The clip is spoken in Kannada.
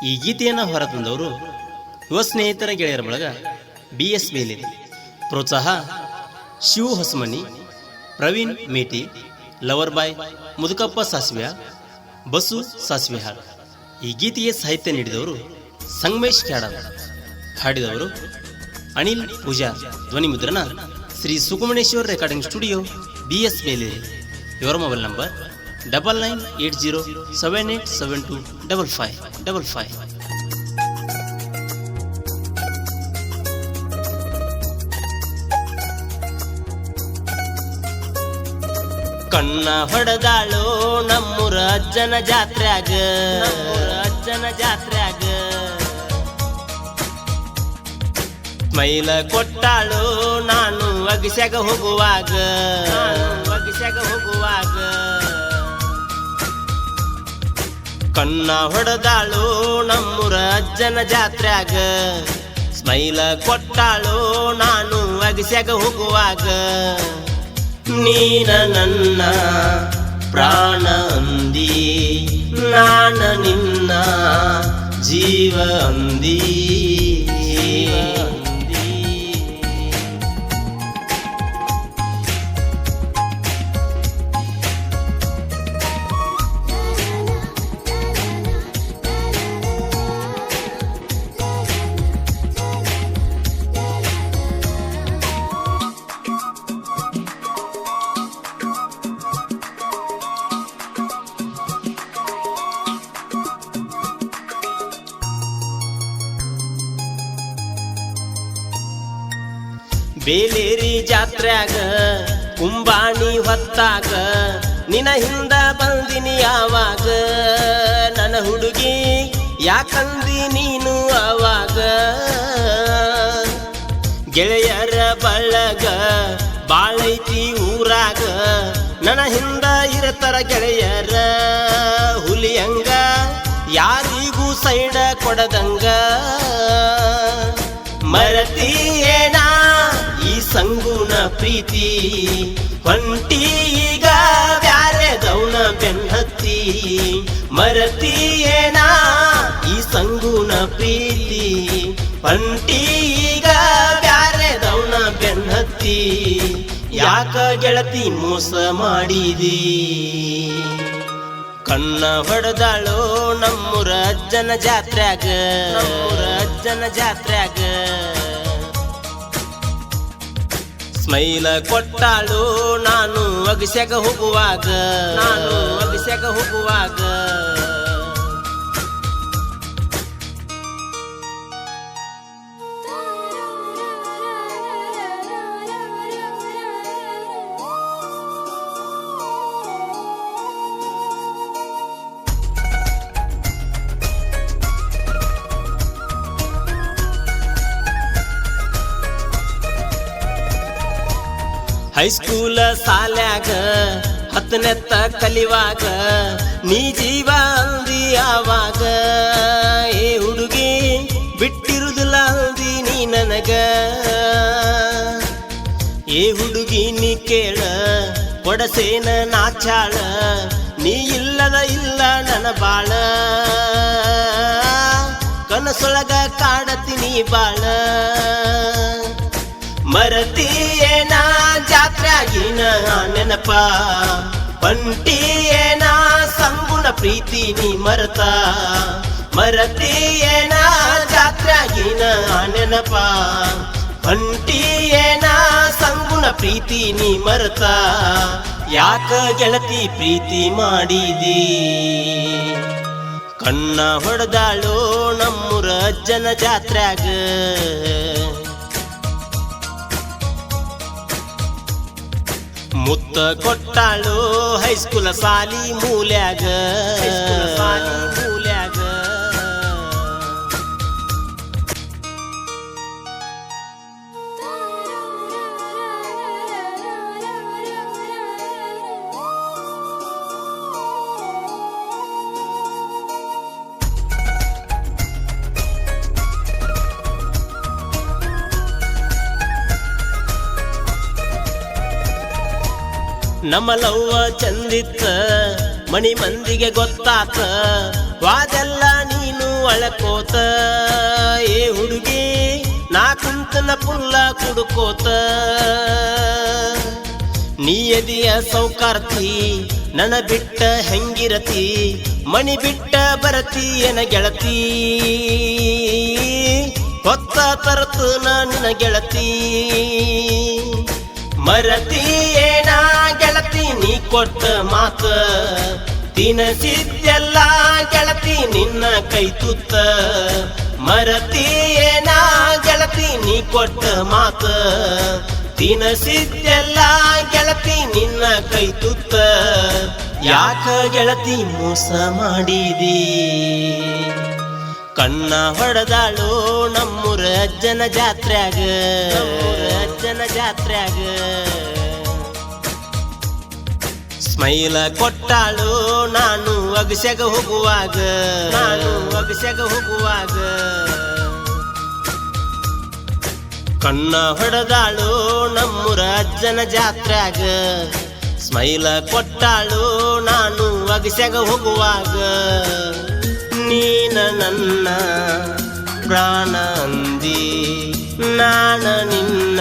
ಈ ಗೀತೆಯನ್ನು ಹೊರತಂದವರು ಯುವ ಸ್ನೇಹಿತರ ಗೆಳೆಯರ ಬಳಗ BS ಬೇಲೇರಿ. ಪ್ರೋತ್ಸಾಹ ಶಿವು ಹೊಸಮನಿ, ಪ್ರವೀಣ್ ಮೇಟಿ, ಲವರ್ ಬಾಯ್ ಮುದುಕಪ್ಪ ಸಾಸ್ವ್ಯ, ಬಸು ಸಾಸ್ವಿಹಾಳ್. ಈ ಗೀತೆಗೆ ಸಾಹಿತ್ಯ ನೀಡಿದವರು ಸಂಗಮೇಶ್ ಕ್ಯಾಡದ. ಹಾಡಿದವರು ಅನಿಲ್ ಪೂಜಾರ್. ಧ್ವನಿ ಮುದ್ರಣ Shri Sukumaneshwar recording studio, BS Beleri. ಇವರ ಮೊಬೈಲ್ ನಂಬರ್ 998078725555. ಕಣ್ಣ ಹೊಡೆದಾಳು ನಮ್ಮೂರ ಅಜ್ಜನ ಜಾತ್ರ್ಯಾಗ, ಮೈಲ ಕೊಟ್ಟಾಳು ನಾನು ಅಗಸ್ಯಾಗ ಹೋಗುವಾಗ, ಕಣ್ಣ ಹೊಡೆದಾಳು ನಮ್ಮೂರ ಅಜ್ಜನ ಜಾತ್ರ್ಯಾಗ, ಸ್ಮೈಲ ಕೊಟ್ಟಾಳು ನಾನು ಅಗಸ್ಯಾಗ ಹೋಗುವಾಗ. ನೀನ ನನ್ನ ಪ್ರಾಣ ಅಂದಿ, ನಾನ ನಿನ್ನ ಜೀವ ಅಂದಿ. ಬೇಲೇರಿ ಜಾತ್ರ್ಯಾಗ ಕುಂಬಾಣಿ ಹೊತ್ತಾಗ ನಿನ ಹಿಂದ ಬಂದಿನಿ ಯಾವಾಗ, ನನ್ನ ಹುಡುಗಿ ಯಾಕಂದಿ ನೀನು ಆವಾಗ. ಗೆಳೆಯರ ಬಳಗ ಬಾಳೈತಿ ಊರಾಗ, ನನ್ನ ಹಿಂದ ಇರತರ ಗೆಳೆಯರ ಹುಲಿಯಂಗ, ಯಾರಿಗೂ ಸೈಡ ಕೊಡದಂಗ. ಮರತೀಯೇನ ಈ ಸಂಗುಣ ಪ್ರೀತಿ, ಹೊಂಟಿ ಈಗ ಬ್ಯಾರೆದವನ ಬೆನ್ನತ್ತಿ. ಮರತೀಯೇನ ಈ ಸಂಗುಣ ಪ್ರೀತಿ, ಹೊಂಟಿ ಈಗ ಬ್ಯಾರೆದವನ ಬೆನ್ನತ್ತಿ. ಯಾಕ ಗೆಳತಿ ಮೋಸ ಮಾಡಿದಿ, ಕಣ್ಣ ಹೊಡೆದಾಳು ನಮ್ಮೂರ ಅಜ್ಜನ ಜಾತ್ರ್ಯಾಗ, ಸ್ಮೈಲ ಕೊಟ್ಟಾಳು ನಾನು ಅಗಸ್ಯಾಗ ಹೋಗುವಾಗ, ಹೈಸ್ಕೂಲ ಸಾಲ್ಯಾಗ 10ನೆತ್ತ ಕಲಿವಾಗ ನೀ ಜೀವ ಅಂದಿ ಆವಾಗ. ಏ ಹುಡುಗಿ ಬಿಟ್ಟಿರುದಿಲ್ಲ ಅಂದಿ ನೀ ನನಗ. ಏ ಹುಡುಗಿ ನೀ ಕೇಳ ಕೊಡಸೇನ ನಾಚಾಳ, ನೀ ಇಲ್ಲದ ಇಲ್ಲ ನನ್ನ ಬಾಳ. ಕನಸೊಳಗ ಕಾಡತೀನಿ ಬಾಳ. ಮರತೀಯೇನ ಜಾತ್ರ್ಯಾಗಿನ ನೆನಪ, ಬಂಟಿಯೇನ ಸಂಗುಣ ಪ್ರೀತಿ ನೀ ಮರತ. ಮರತೀಯೇನ ಜಾತ್ರ್ಯಾಗಿನ ನೆನಪ, ಬಂಟಿಯೇನ ಸಂಗುಣ ಪ್ರೀತಿ ನೀ ಮರತ. ಯಾಕ ಗೆಳತಿ ಪ್ರೀತಿ ಮಾಡಿದಿ, ಕಣ್ಣ ಹೊಡೆದಾಳು ನಮ್ಮೂರ ಅಜ್ಜನ ಜಾತ್ರ್ಯಾಗ. ಮುತ್ತ ಕೊಟ್ಟಾಳು ಹೈಸ್ಕೂಲ ಸಾಲಿ ಮೂಲ್ಯಾಗ, ನಮ್ಮ ಲವ್ವ ಚಂದಿತ್ತ ಮಣಿ ಮಂದಿಗೆ ಗೊತ್ತಾತ, ವಾದೆಲ್ಲ ನೀನು ಅಳಕೋತ ಏ ಹುಡುಗಿ ನಾ ಕುಂತನ ಪುಲ್ಲ ಕುಡುಕೋತ ನೀ ಎದಿಯ ಸೌಕಾರ್ತಿ ನನ್ನ ಬಿಟ್ಟ ಹೆಂಗಿರತಿ ಮಣಿ ಬಿಟ್ಟ ಬರತಿ ಏನ ಗೆಳತಿ ಹೊತ್ತ ತರತು ನನ್ನ ಗೆಳತಿ ಮರತಿ ಏನ ಗೆಳತಿ ನೀ ಕೊಟ್ಟ ಮಾತ ತಿನಸಿದ್ದೆಲ್ಲ ಗೆಳತಿ ನಿನ್ನ ಕೈ ತುತ್ತ ಮರತಿ ಏನ ಗೆಳತಿ ನೀ ಕೊಟ್ಟ ಮಾತ ತಿನಸಿದ್ದೆಲ್ಲ ಗೆಳತಿ ನಿನ್ನ ಕೈ ತುತ್ತ ಯಾಕ ಗೆಳತಿ ಮೋಸ ಮಾಡಿದಿ ಕಣ್ಣ ಹೊಡೆದಾಳು ನಮ್ಮೂರ ಅಜ್ಜನ ಜಾತ್ರ್ಯಾಗ ಸ್ಮೈಲ ಕೊಟ್ಟಾಳು ನಾನು ಅಗಸ್ಯಾಗ ಹೋಗುವಾಗ ಕಣ್ಣ ಹೊಡೆದಾಳು ನಮ್ಮೂರ ಅಜ್ಜನ ಜಾತ್ರ್ಯಾಗ ಸ್ಮೈಲ ಕೊಟ್ಟಾಳು ನಾನು ಅಗಸ್ಯಾಗ ಹೋಗುವಾಗ ನೀನ ನನ್ನ ಪ್ರಾಣ ಅಂದಿ ನಾನ ನಿನ್ನ